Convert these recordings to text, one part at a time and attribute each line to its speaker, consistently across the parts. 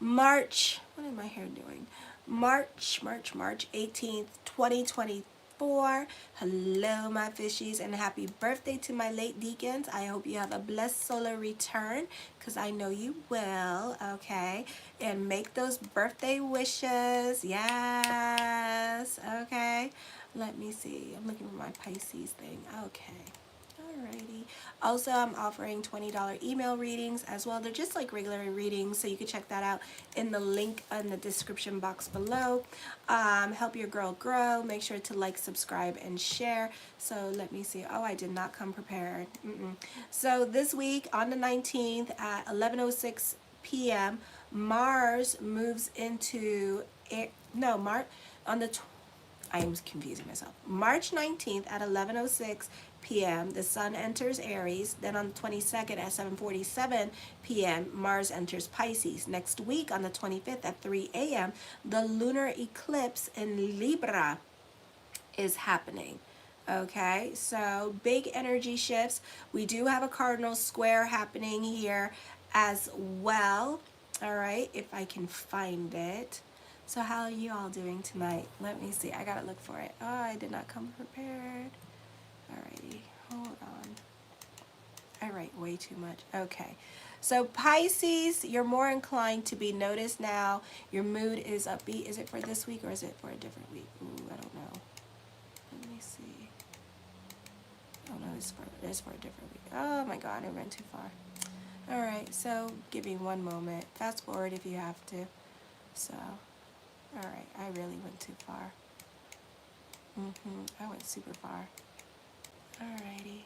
Speaker 1: March, what am I here doing? March 18th, 2024. Hello, my fishies, and happy birthday to my late deacons. I hope you have a blessed solar return, because I know you will, okay? And make those birthday wishes. Yes, okay? Let me see. I'm looking for my Pisces thing. Okay. Alrighty. Also, I'm offering $20 email readings as well. They're just like regular readings, so you can check that out in the link in the description box below. Help your girl grow. Make sure to like, subscribe, and share. So let me see. Oh, I did not come prepared. So this week on the 19th at 11:06 p.m., Mars moves into I am confusing myself. March 19th at 11:06 p.m., the Sun enters Aries. Then on the 22nd at 7:47 p.m., Mars enters Pisces. Next week on the 25th at 3 a.m., the lunar eclipse in Libra is happening. Okay, so big energy shifts. We do have a cardinal square happening here as well. All right, if I can find it. So how are you all doing tonight? Let me see. I gotta look for it. Oh, I did not come prepared. Alrighty, hold on. I write way too much. Okay. So Pisces, you're more inclined to be noticed now. Your mood is upbeat. Is it for this week or is it for a different week? Ooh, I don't know. Let me see. Oh no, it's for a different week. Oh my God, I went too far. All right, so give me one moment. Fast forward if you have to. So. All right, I really went too far. I went super far. Alrighty.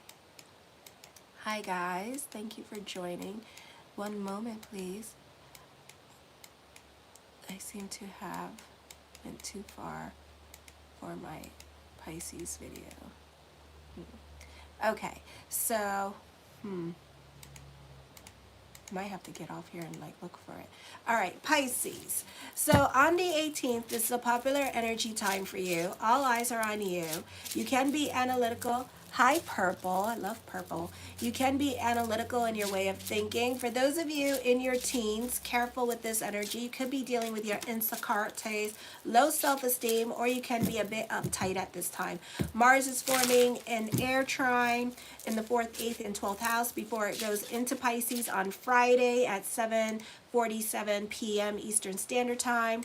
Speaker 1: Hi guys, thank you for joining. One moment, please. I seem to have went too far for my Pisces video. Okay, so, might have to get off here and like look for it. All right, Pisces. So on the 18th, this is a popular energy time for you. All eyes are on you. You can be analytical. Hi, purple. I love purple. You can be analytical in your way of thinking. For those of you in your teens, careful with this energy. You could be dealing with your instacartes, low self-esteem, or you can be a bit uptight at this time. Mars is forming an air trine in the 4th, 8th, and 12th house before it goes into Pisces on Friday at 7:47 p.m. Eastern Standard Time.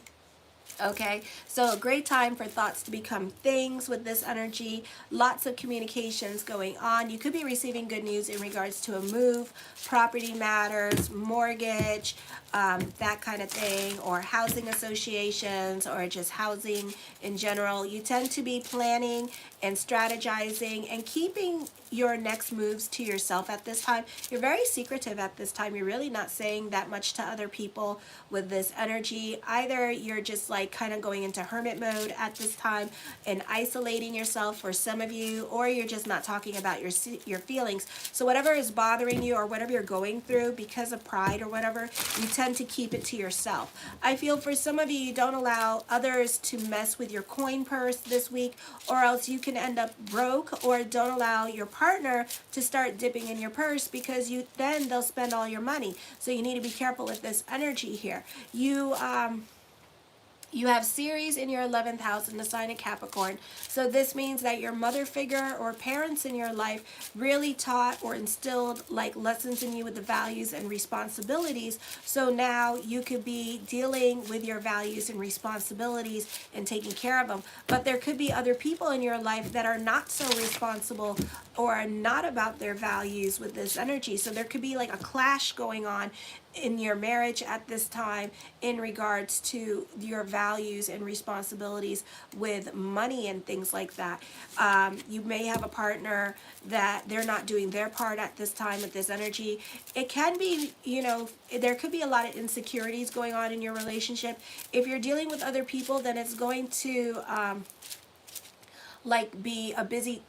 Speaker 1: Okay, so a great time for thoughts to become things with this energy. Lots of communications going on. You could be receiving good news in regards to a move, property matters, mortgage, that kind of thing, or housing associations, or just housing in general. You tend to be planning and strategizing and keeping your next moves to yourself at this time. You're very secretive at this time. You're really not saying that much to other people with this energy. Either you're just like kind of going into hermit mode at this time and isolating yourself for some of you, or you're just not talking about your feelings. So whatever is bothering you or whatever you're going through because of pride or whatever, you tend to keep it to yourself. I feel for some of you, you don't allow others to mess with your coin purse this week, or else you can end up broke, or don't allow your partner to start dipping in your purse because then they'll spend all your money. So you need to be careful with this energy here. You have Ceres in your 11th house in the sign of Capricorn. So this means that your mother figure or parents in your life really taught or instilled like lessons in you with the values and responsibilities. So now you could be dealing with your values and responsibilities and taking care of them. But there could be other people in your life that are not so responsible or are not about their values with this energy. So there could be like a clash going on in your marriage at this time in regards to your values and responsibilities with money and things like that. You may have a partner that they're not doing their part at this time with this energy. It can be, there could be a lot of insecurities going on in your relationship. If you're dealing with other people, then it's going to like be a busy,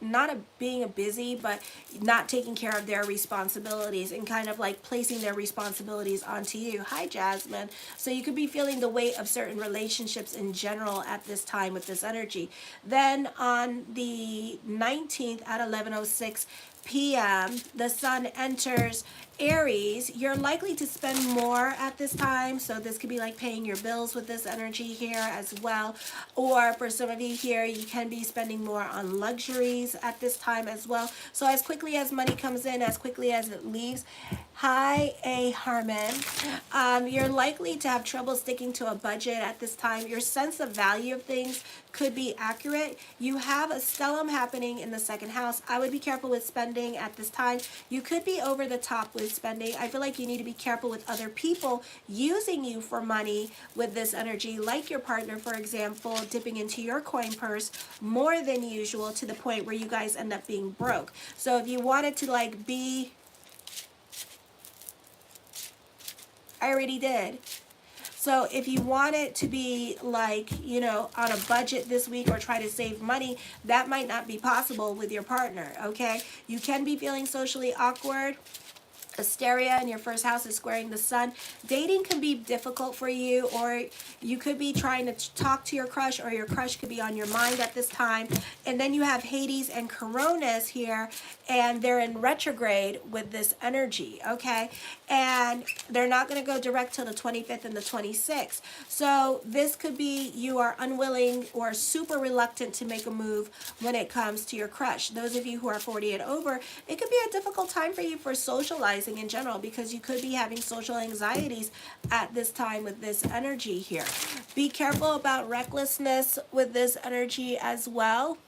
Speaker 1: being a busy, but not taking care of their responsibilities and kind of like placing their responsibilities onto you. Hi, Jasmine. So you could be feeling the weight of certain relationships in general at this time with this energy. Then on the 19th at 11:06 p.m., the sun enters Aries, you're likely to spend more at this time. So this could be like paying your bills with this energy here as well. Or for some of you here, you can be spending more on luxuries at this time as well. So as quickly as money comes in, as quickly as it leaves. Hi, A. Harmon. You're likely to have trouble sticking to a budget at this time. Your sense of value of things could be accurate. You have a stellium happening in the second house. I would be careful with spending at this time. You could be over the top with spending. I feel like you need to be careful with other people using you for money with this energy, like your partner, for example, dipping into your coin purse more than usual to the point where you guys end up being broke. So if you wanted to like be, I already did. So if you want it to be like, you know, on a budget this week or try to save money, that might not be possible with your partner, okay? You can be feeling socially awkward. Asteria in your first house is squaring the sun. Dating can be difficult for you, or you could be trying to talk to your crush, or your crush could be on your mind at this time. And then you have Hades and Coronas here, and they're in retrograde with this energy, okay? And they're not going to go direct till the 25th and the 26th. So this could be you are unwilling or super reluctant to make a move when it comes to your crush. Those of you who are 40 and over, it could be a difficult time for you for socializing in general, because you could be having social anxieties at this time with this energy here. Be careful about recklessness with this energy as well.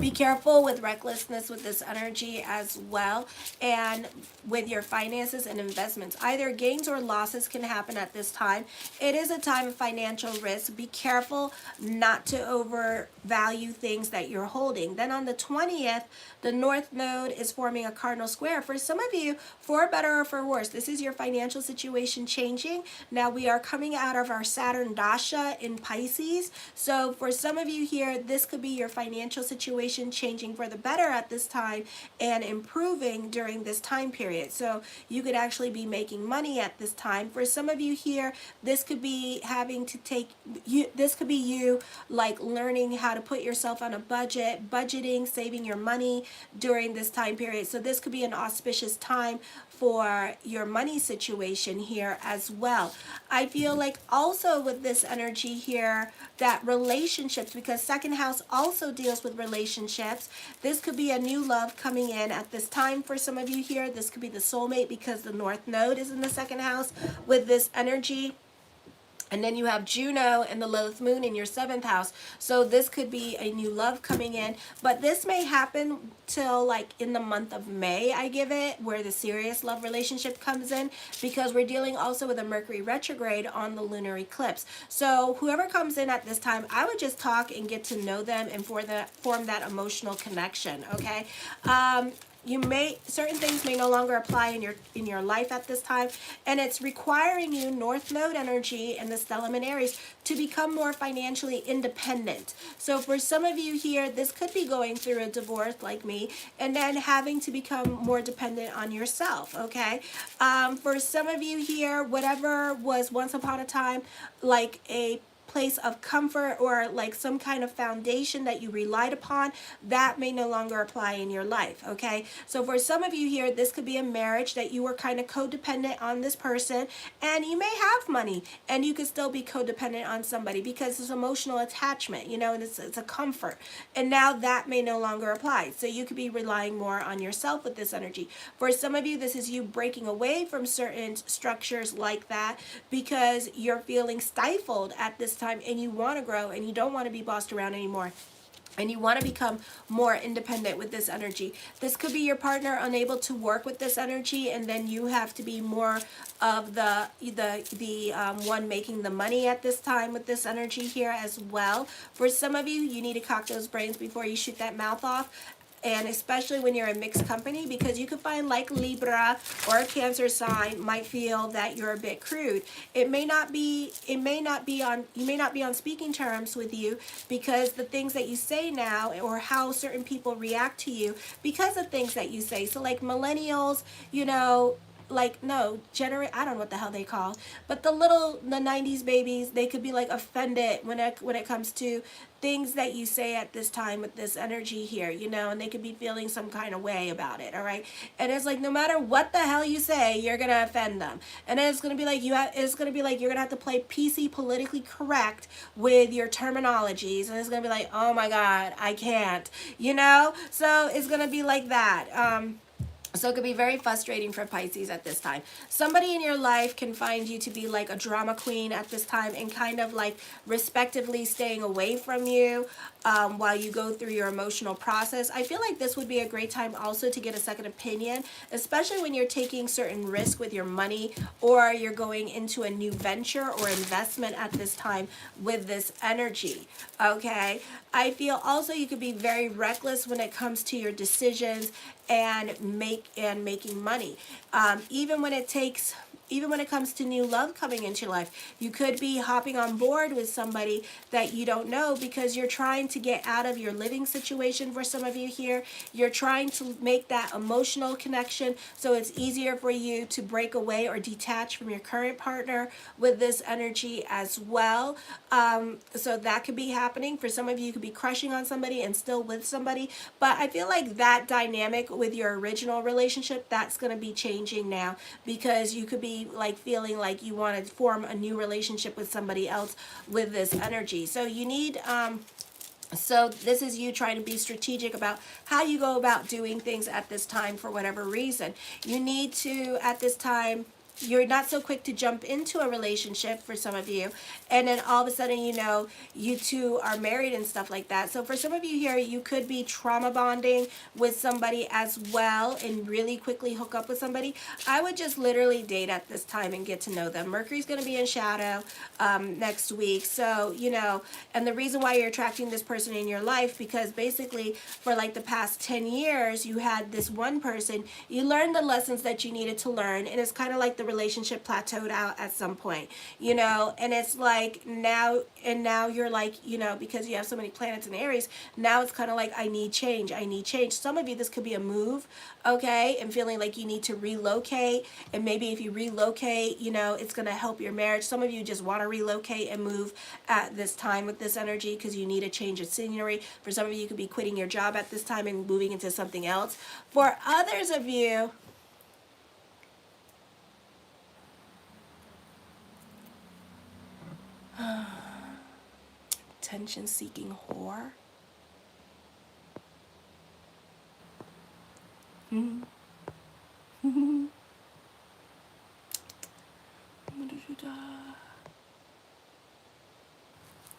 Speaker 1: Be careful with recklessness with this energy as well, and with your finances and investments. Either gains or losses can happen at this time. It is a time of financial risk. Be careful not to overvalue things that you're holding. Then on the 20th, the North Node is forming a cardinal square. For some of you, for better or for worse, this is your financial situation changing. Now we are coming out of our Saturn Dasha in Pisces. So for some of you here, this could be your financial situation changing for the better at this time and improving during this time period. So you could actually be making money at this time. For some of you here, this could be having to take you, this could be you like learning how to put yourself on a budget, budgeting, saving your money during this time period. So this could be an auspicious time for your money situation here as well. I feel like also with this energy here that relationships, because second house also deals with relationships, this could be a new love coming in at this time for some of you here. This could be the soulmate because the North Node is in the second house with this energy. And then you have Juno and the Lilith Moon in your 7th house. So this could be a new love coming in. But this may happen till like in the month of May, I give it, where the serious love relationship comes in. Because we're dealing also with a Mercury retrograde on the lunar eclipse. So whoever comes in at this time, I would just talk and get to know them and form that emotional connection, okay? Certain things may no longer apply in your life at this time, and it's requiring you, North Node energy and the stellium in Aries, to become more financially independent. So for some of you here, this could be going through a divorce like me, and then having to become more dependent on yourself, okay? For some of you here, whatever was once upon a time like a place of comfort or like some kind of foundation that you relied upon, that may no longer apply in your life, okay? So for some of you here, this could be a marriage that you were kind of codependent on this person, and you may have money and you could still be codependent on somebody because it's emotional attachment, you know, and it's a comfort. And now that may no longer apply. So you could be relying more on yourself with this energy. For some of you, this is you breaking away from certain structures like that because you're feeling stifled at this time and you want to grow and you don't want to be bossed around anymore. And you want to become more independent with this energy. This could be your partner unable to work with this energy, and then you have to be more of the one making the money at this time with this energy here as well. For some of you, you need to cock those brains before you shoot that mouth off. And especially when you're in mixed company, because you could find like Libra or a Cancer sign might feel that you're a bit crude. You may not be on speaking terms with you because the things that you say now or how certain people react to you because of things that you say. So like millennials, you know, like, no, I don't know what the hell they call, but the 90s babies, they could be like offended when it comes to things that you say at this time with this energy here, you know, and they could be feeling some kind of way about it, all right? And it's like, no matter what the hell you say, you're gonna offend them. And then it's gonna be like it's gonna be like you're gonna have to play PC, politically correct, with your terminologies, and it's gonna be like, oh my god, I can't, you know? So it's gonna be like that. So it could be very frustrating for Pisces at this time. Somebody in your life can find you to be like a drama queen at this time, and kind of like respectively staying away from you while you go through your emotional process. I feel like this would be a great time also to get a second opinion, especially when you're taking certain risk with your money, or you're going into a new venture or investment at this time with this energy, okay? I feel also you could be very reckless when it comes to your decisions and making money. Even when it comes to new love coming into your life, you could be hopping on board with somebody that you don't know, because you're trying to get out of your living situation. For some of you here, you're trying to make that emotional connection, so it's easier for you to break away or detach from your current partner with this energy as well. So that could be happening. For some of you, you could be crushing on somebody and still with somebody, but I feel like that dynamic with your original relationship, that's going to be changing now, because you could be like feeling like you want to form a new relationship with somebody else with this energy. So you need so this is you trying to be strategic about how you go about doing things at this time. For whatever reason, you need to, at this time, you're not so quick to jump into a relationship for some of you, and then all of a sudden, you know, you two are married and stuff like that. So for some of you here, you could be trauma bonding with somebody as well and really quickly hook up with somebody. I would just literally date at this time and get to know them. Mercury's going to be in shadow next week, so, you know, and the reason why you're attracting this person in your life, because basically for like the past 10 years, you had this one person, you learned the lessons that you needed to learn, and it's kind of like the relationship plateaued out at some point, you know, and it's like now you're like, you know, because you have so many planets in Aries, now it's kind of like, I need change. Some of you, this could be a move, okay, and feeling like you need to relocate, and maybe if you relocate, you know, it's going to help your marriage. Some of you just want to relocate and move at this time with this energy because you need a change of scenery. For some of you, you could be quitting your job at this time and moving into something else. For others of you, attention-seeking whore.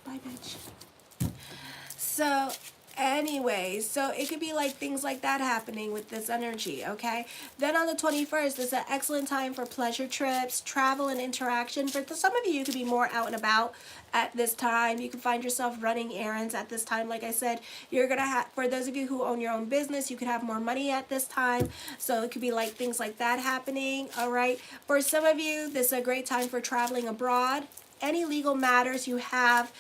Speaker 1: Bye, bitch. So anyways, so it could be like things like that happening with this energy, okay? Then on the 21st, it's an excellent time for pleasure trips, travel, and interaction. For some of you, you could be more out and about at this time. You can find yourself running errands at this time. Like I said, you're gonna have, for those of you who own your own business, you could have more money at this time. So it could be like things like that happening, all right? For some of you, this is a great time for traveling abroad. Any legal matters you have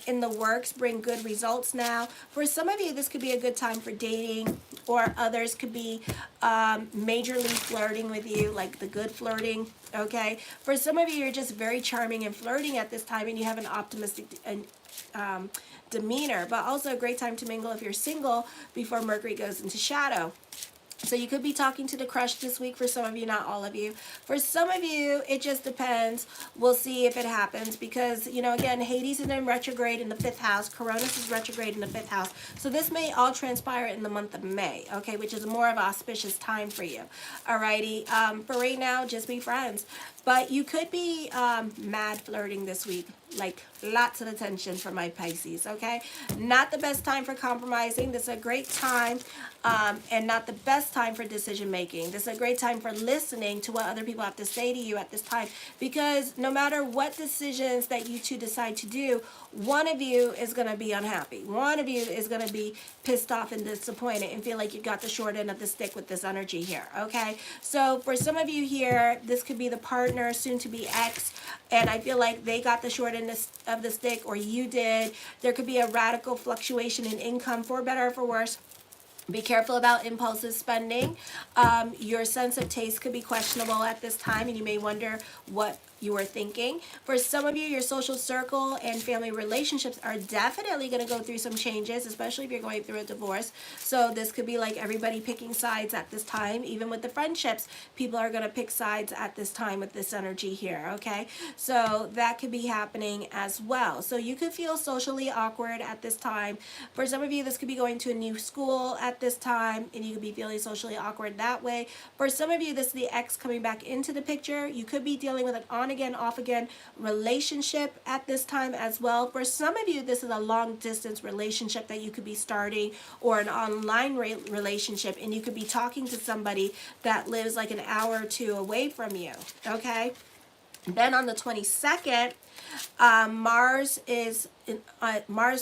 Speaker 1: in the works bring good results now. For some of you, this could be a good time for dating, or others could be majorly flirting with you, like the good flirting, okay? For some of you, you're just very charming and flirting at this time, and you have an optimistic demeanor, but also a great time to mingle if you're single before Mercury goes into shadow. So you could be talking to the crush this week. For some of you, not all of you. For some of you, it just depends. We'll see if it happens, because, you know, again, Hades is in retrograde in the 5th house. Cronus is retrograde in the 5th house. So this may all transpire in the month of May, okay, which is more of an auspicious time for you. Alrighty. For right now, just be friends. But you could be mad flirting this week. Like lots of attention from my Pisces, okay? Not the best time for compromising. This is a great time, and not the best time for decision making. This is a great time for listening to what other people have to say to you at this time, because no matter what decisions that you two decide to do, one of you is going to be unhappy. One of you is going to be pissed off and disappointed and feel like you got the short end of the stick with this energy here, okay? So for some of you here, this could be the partner, soon to be ex, and I feel like they got the short end of the stick, or you did. There could be a radical fluctuation in income, for better or for worse, Be careful about impulsive spending. Your sense of taste could be questionable at this time, and you may wonder what you were thinking. For some of you, your social circle and family relationships are definitely going to go through some changes, especially if you're going through a divorce. So this could be like everybody picking sides at this time. Even with the friendships, people are going to pick sides at this time with this energy here, okay? So that could be happening as well. So you could feel socially awkward at this time. For some of you, this could be going to a new school at this time, and you could be feeling socially awkward that way. For some of you, this is the ex coming back into the picture. You could be dealing with an on again, off again relationship at this time as well. For some of you, this is a long distance relationship that you could be starting, or an online relationship, and you could be talking to somebody that lives like an hour or two away from you, okay? Then on the 22nd, Mars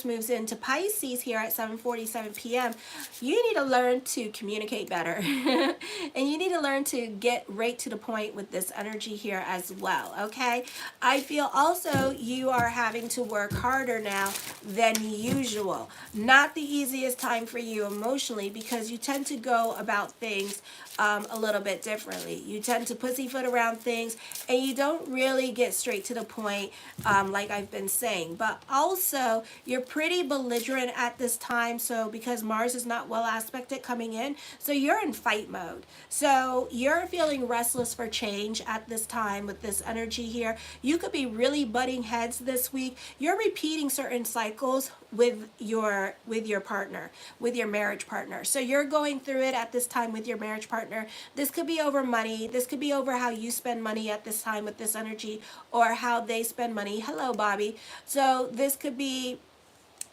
Speaker 1: moves into Pisces here at 7:47 p.m. You need to learn to communicate better. And you need to learn to get right to the point with this energy here as well, okay? I feel also you are having to work harder now than usual. Not the easiest time for you emotionally, because you tend to go about things a little bit differently. You tend to pussyfoot around things, and you don't really get straight to the point, like I've been saying. But also, you're pretty belligerent at this time, so because Mars is not well aspected coming in, so you're in fight mode. So you're feeling restless for change at this time with this energy here. You could be really butting heads this week. You're repeating certain cycles with your partner, with your marriage partner. So you're going through it at this time with your marriage partner. This could be over money. This could be over how you spend money at this time with this energy, or how they spend money. Hello, Bobby. So this could be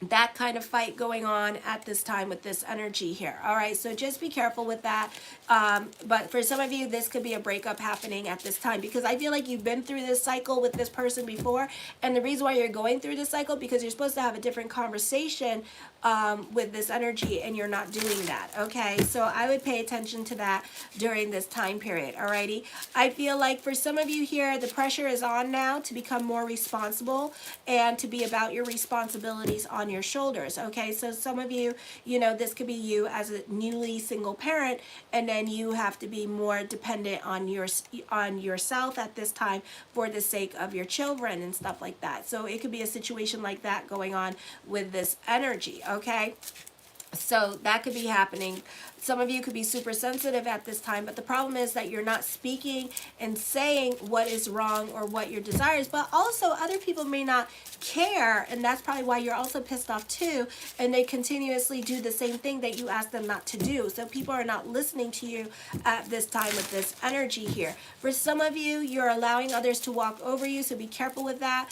Speaker 1: that kind of fight going on at this time with this energy here. All right, so just be careful with that. But for some of you, this could be a breakup happening at this time, because I feel like you've been through this cycle with this person before, and the reason why you're going through this cycle, because you're supposed to have a different conversation with this energy, and you're not doing that, okay? So I would pay attention to that during this time period, alrighty? I feel like for some of you here, the pressure is on now to become more responsible and to be about your responsibilities on your shoulders, okay? So some of you, you know, this could be you as a newly single parent, and then you have to be more dependent on yourself at this time for the sake of your children and stuff like that. So it could be a situation like that going on with this energy, okay? So that could be happening. Some of you could be super sensitive at this time, but the problem is that you're not speaking and saying what is wrong or what your desires, but also other people may not care, and that's probably why you're also pissed off too, and they continuously do the same thing that you ask them not to do. So people are not listening to you at this time with this energy here. For some of you, you're allowing others to walk over you, so be careful with that.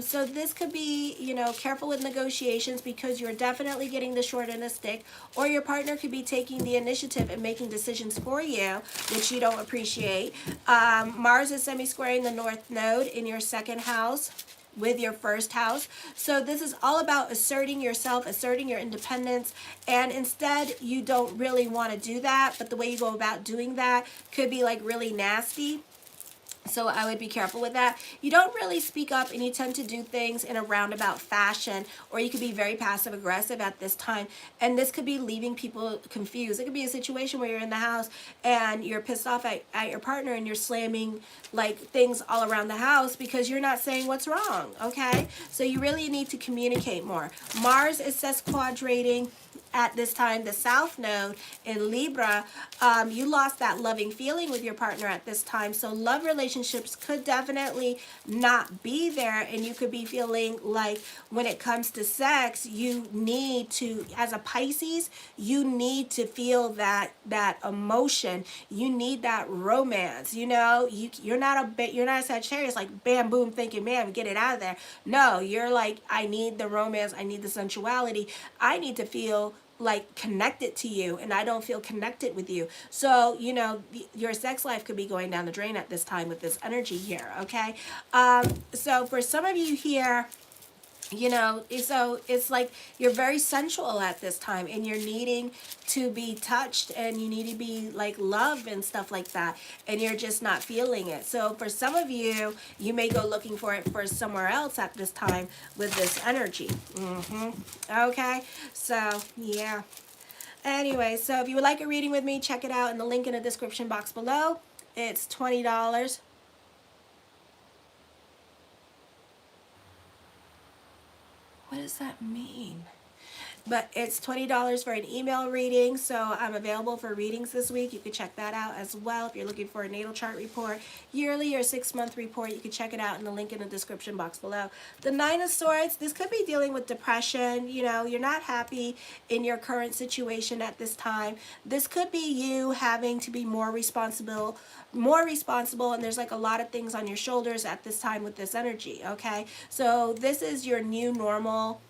Speaker 1: So this could be, you know, careful with negotiations, because you're definitely getting the short end of the stick, or your partner could be taking the initiative and making decisions for you, which you don't appreciate. Mars is semi-squaring the North Node in your second house with your first house. So this is all about asserting yourself, asserting your independence, and instead you don't really want to do that, but the way you go about doing that could be like really nasty. So I would be careful with that. You don't really speak up, and you tend to do things in a roundabout fashion, or you could be very passive aggressive at this time, and this could be leaving people confused. It could be a situation where you're in the house and you're pissed off at your partner, and you're slamming like things all around the house because you're not saying what's wrong, okay? So you really need to communicate more. Mars is sesquadrating at this time the South Node in Libra. You lost that loving feeling with your partner at this time, so love relationships could definitely not be there, and you could be feeling like when it comes to sex, you need to, as a Pisces, you need to feel that emotion. You need that romance. You know, you're not a Sagittarius like bam boom thinking, man, get it out of there. No, you're like, I need the romance, I need the sensuality, I need to feel like connected to you, and I don't feel connected with you. So, you know, your sex life could be going down the drain at this time with this energy here, okay? So for some of you here, you know, so it's like you're very sensual at this time, and you're needing to be touched, and you need to be like loved and stuff like that, and you're just not feeling it. So for some of you, you may go looking for it for somewhere else at this time with this energy. Okay, so yeah. Anyway, so if you would like a reading with me, check it out in the link in the description box below. It's $20. What does that mean? But it's $20 for an email reading, so I'm available for readings this week. You can check that out as well. If you're looking for a natal chart report, yearly or 6-month report, you can check it out in the link in the description box below. The Nine of Swords, this could be dealing with depression. You know, you're not happy in your current situation at this time. This could be you having to be more responsible, and there's like a lot of things on your shoulders at this time with this energy, okay? So this is your new normal.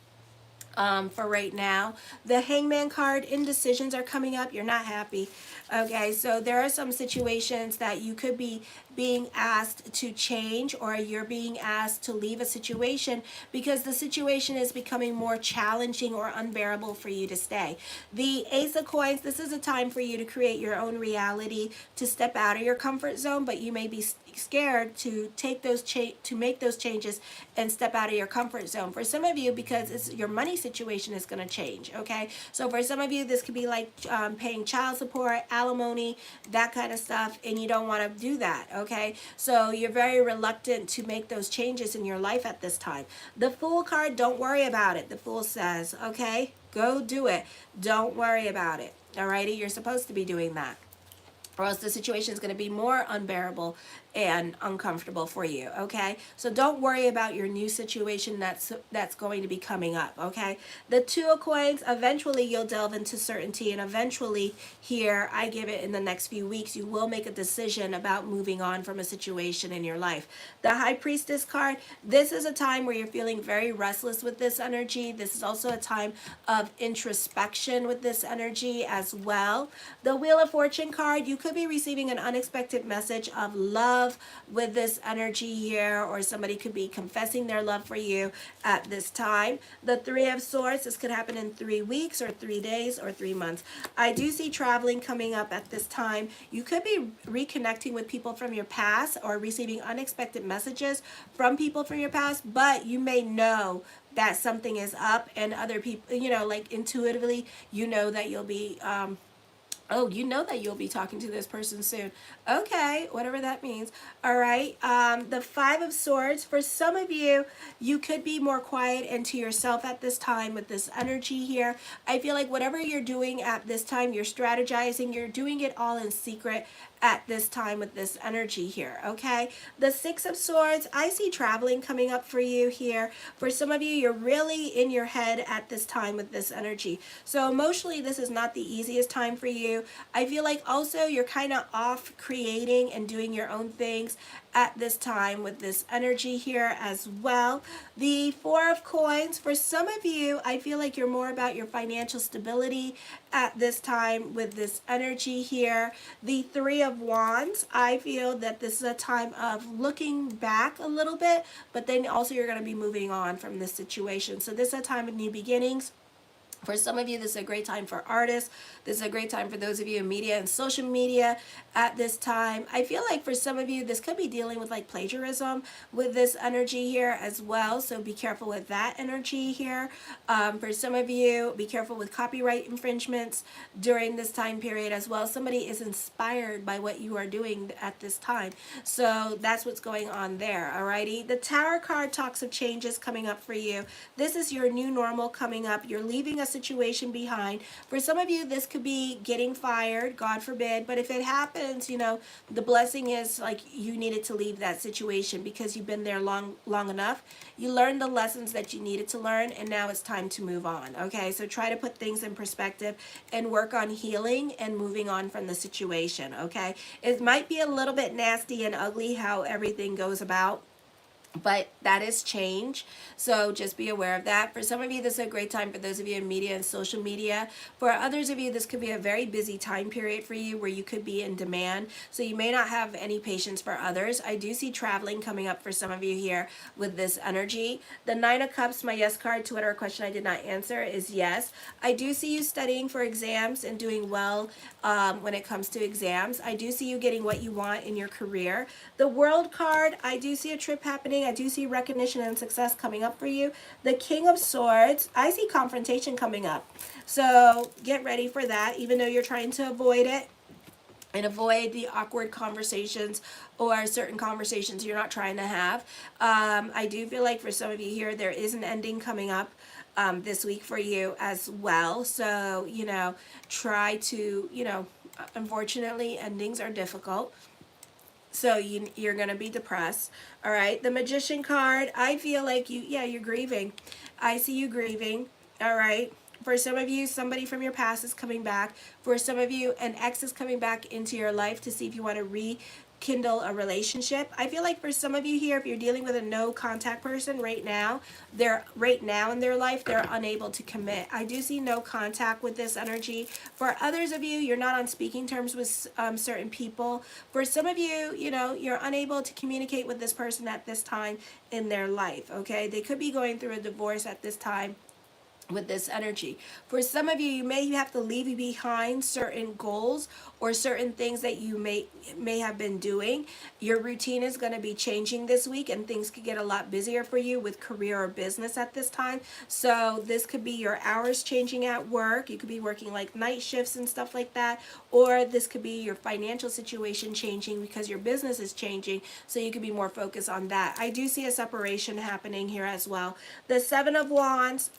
Speaker 1: For right now. The Hangman card, indecisions are coming up. You're not happy. Okay, so there are some situations that you could be being asked to change, or you're being asked to leave a situation because the situation is becoming more challenging or unbearable for you to stay. The Ace of Coins, this is a time for you to create your own reality, to step out of your comfort zone, but you may be scared to take those make those changes and step out of your comfort zone. For some of you, because it's your money situation is going to change, okay? So for some of you, this could be like paying child support, alimony, that kind of stuff, and you don't want to do that, okay? So you're very reluctant to make those changes in your life at this time. The Fool card, don't worry about it. The Fool says, okay, go do it. Don't worry about it, alrighty? You're supposed to be doing that, or else the situation is going to be more unbearable and uncomfortable for you, okay? So don't worry about your new situation that's going to be coming up, okay? The Two of Coins, eventually you'll delve into certainty, and eventually here, I give it in the next few weeks, you will make a decision about moving on from a situation in your life. The High Priestess card, this is a time where you're feeling very restless with this energy. This is also a time of introspection with this energy as well. The Wheel of Fortune card, you could be receiving an unexpected message of love with this energy here, or somebody could be confessing their love for you at this time. The Three of Swords, this could happen in 3 weeks or 3 days or 3 months. I do see traveling coming up at this time. You could be reconnecting with people from your past or receiving unexpected messages from people from your past, but you may know that something is up, and other people, you know, like intuitively, you know that you'll be oh, you know that you'll be talking to this person soon. Okay, whatever that means. All right. The Five of Swords. For some of you, you could be more quiet and to yourself at this time with this energy here. I feel like whatever you're doing at this time, you're strategizing, you're doing it all in secret at this time with this energy here, okay? The Six of Swords, I see traveling coming up for you here. For some of you, you're really in your head at this time with this energy. So emotionally, this is not the easiest time for you. I feel like also you're kind of off creating and doing your own things at this time with this energy here as well. The Four of Coins, for some of you, I feel like you're more about your financial stability at this time with this energy here. The Three of Wands, I feel that this is a time of looking back a little bit, but then also you're going to be moving on from this situation. So this is a time of new beginnings. For some of you, this is a great time for artists. This is a great time for those of you in media and social media at this time. I feel like for some of you, this could be dealing with like plagiarism with this energy here as well. So be careful with that energy here. For some of you, be careful with copyright infringements during this time period as well. Somebody is inspired by what you are doing at this time. So that's what's going on there, alrighty? The Tower card talks of changes coming up for you. This is your new normal coming up. You're leaving a situation behind. For some of you, this could be getting fired, God forbid, but if it happens, you know, the blessing is like you needed to leave that situation because you've been there long enough. You learned the lessons that you needed to learn, and now it's time to move on, okay? So try to put things in perspective and work on healing and moving on from the situation, okay? It might be a little bit nasty and ugly how everything goes about, but that is change, so just be aware of that. For some of you, this is a great time for those of you in media and social media. For others of you, this could be a very busy time period for you where you could be in demand, so you may not have any patience for others. I do see traveling coming up for some of you here with this energy. The Nine of Cups, my yes card to whatever question I did not answer is yes. I do see you studying for exams and doing well when it comes to exams. I do see you getting what you want in your career. The World card, I do see a trip happening I do see recognition and success coming up for you. The King of Swords, I see confrontation coming up. So get ready for that, even though you're trying to avoid it and avoid the awkward conversations or certain conversations you're not trying to have. I do feel like for some of you here, there is an ending coming up this week for you as well. So, you know, try to, you know, unfortunately, endings are difficult. So you're going to be depressed. All right. The Magician card, I feel like you're grieving. I see you grieving. All right. For some of you, somebody from your past is coming back. For some of you, an ex is coming back into your life to see if you want to rekindle a relationship. I feel like for some of you here, if you're dealing with a no contact person right now in their life, they're unable to commit. I do see no contact with this energy. For others of you, you're not on speaking terms with certain people. For some of you, you know, you're unable to communicate with this person at this time in their life, okay? They could be going through a divorce at this time with this energy. For some of you, you may have to leave behind certain goals or certain things that you may have been doing. Your routine is going to be changing this week, and things could get a lot busier for you with career or business at this time. So this could be your hours changing at work. You could be working like night shifts and stuff like that, or this could be your financial situation changing because your business is changing, so you could be more focused on that. I do see a separation happening here as well. The Seven of Wands,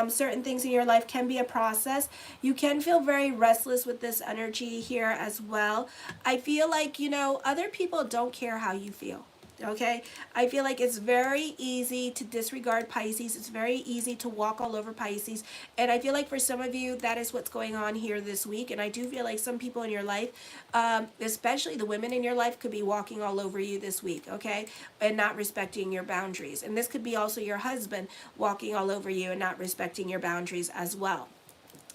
Speaker 1: certain things in your life can be a process. You can feel very restless with this energy here as well. I feel like, you know, other people don't care how you feel. Okay, I feel like it's very easy to disregard Pisces. It's very easy to walk all over Pisces. And I feel like for some of you, that is what's going on here this week. And I do feel like some people in your life, especially the women in your life, could be walking all over you this week, okay, and not respecting your boundaries. And this could be also your husband walking all over you and not respecting your boundaries as well.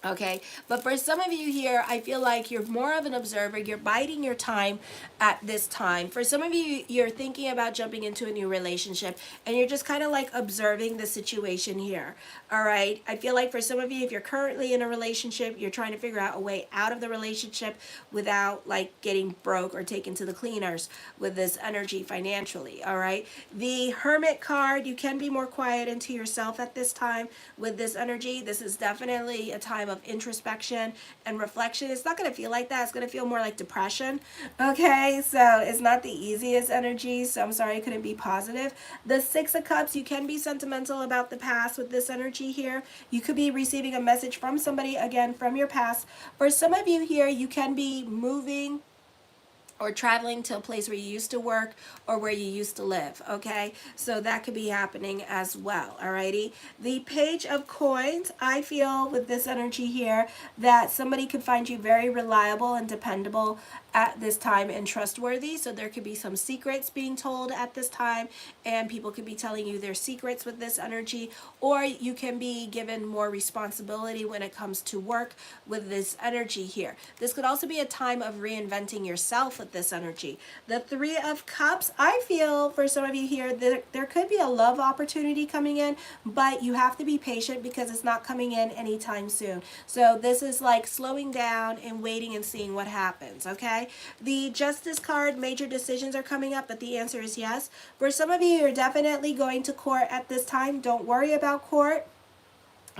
Speaker 1: Okay, but for some of you here, I feel like you're more of an observer. You're biding your time at this time. For some of you, you're thinking about jumping into a new relationship, and you're just kind of like observing the situation here. All right, I feel like for some of you, if you're currently in a relationship, you're trying to figure out a way out of the relationship without like getting broke or taken to the cleaners with this energy financially. All right, the Hermit card, you can be more quiet into yourself at this time with this energy. This is definitely a time of introspection and reflection. It's not going to feel like that. It's going to feel more like depression. Okay, so it's not the easiest energy, so I'm sorry I couldn't be positive. The Six of Cups, you can be sentimental about the past with this energy here. You could be receiving a message from somebody, again, from your past. For some of you here, you can be moving or traveling to a place where you used to work or where you used to live, okay? So that could be happening as well, alrighty? The Page of Coins, I feel with this energy here that somebody could find you very reliable and dependable at this time and trustworthy. So there could be some secrets being told at this time, and people could be telling you their secrets with this energy, or you can be given more responsibility when it comes to work with this energy here. This could also be a time of reinventing yourself with this energy. The Three of Cups, I feel for some of you here that there could be a love opportunity coming in, but you have to be patient because it's not coming in anytime soon. So this is like slowing down and waiting and seeing what happens, okay? The Justice card, major decisions are coming up, but the answer is yes. For some of you, you're definitely going to court at this time. Don't worry about court.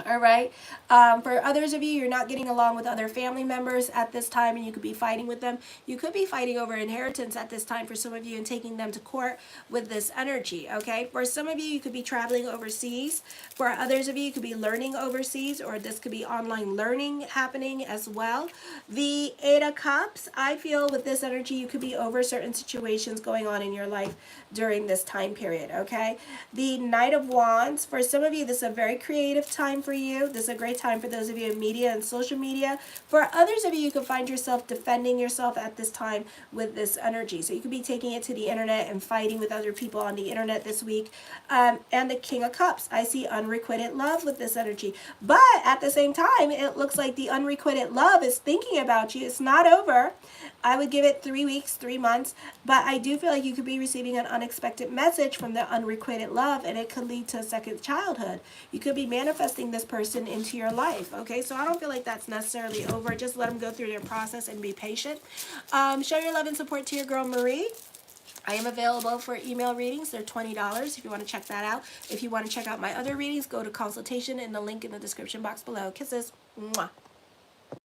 Speaker 1: All right. For others of you, you're not getting along with other family members at this time, and you could be fighting with them. You could be fighting over inheritance at this time for some of you and taking them to court with this energy, okay? For some of you, you could be traveling overseas. For others of you, you could be learning overseas, or this could be online learning happening as well. The Eight of Cups, I feel with this energy, you could be over certain situations going on in your life during this time period, okay? The Knight of Wands, for some of you, this is a very creative time for you. This is a great time for those of you in media and social media. For others of you, you can find yourself defending yourself at this time with this energy. So you could be taking it to the internet and fighting with other people on the internet this week. And the King of Cups, I see unrequited love with this energy. But at the same time, it looks like the unrequited love is thinking about you. It's not over. I would give it 3 weeks, 3 months, but I do feel like you could be receiving an unexpected message from the unrequited love, and it could lead to a second childhood. You could be manifesting this person into your life, okay? So I don't feel like that's necessarily over. Just let them go through their process and be patient. Show your love and support to your girl, Marie. I am available for email readings. They're $20 if you want to check that out. If you want to check out my other readings, go to consultation in the link in the description box below. Kisses. Mwah.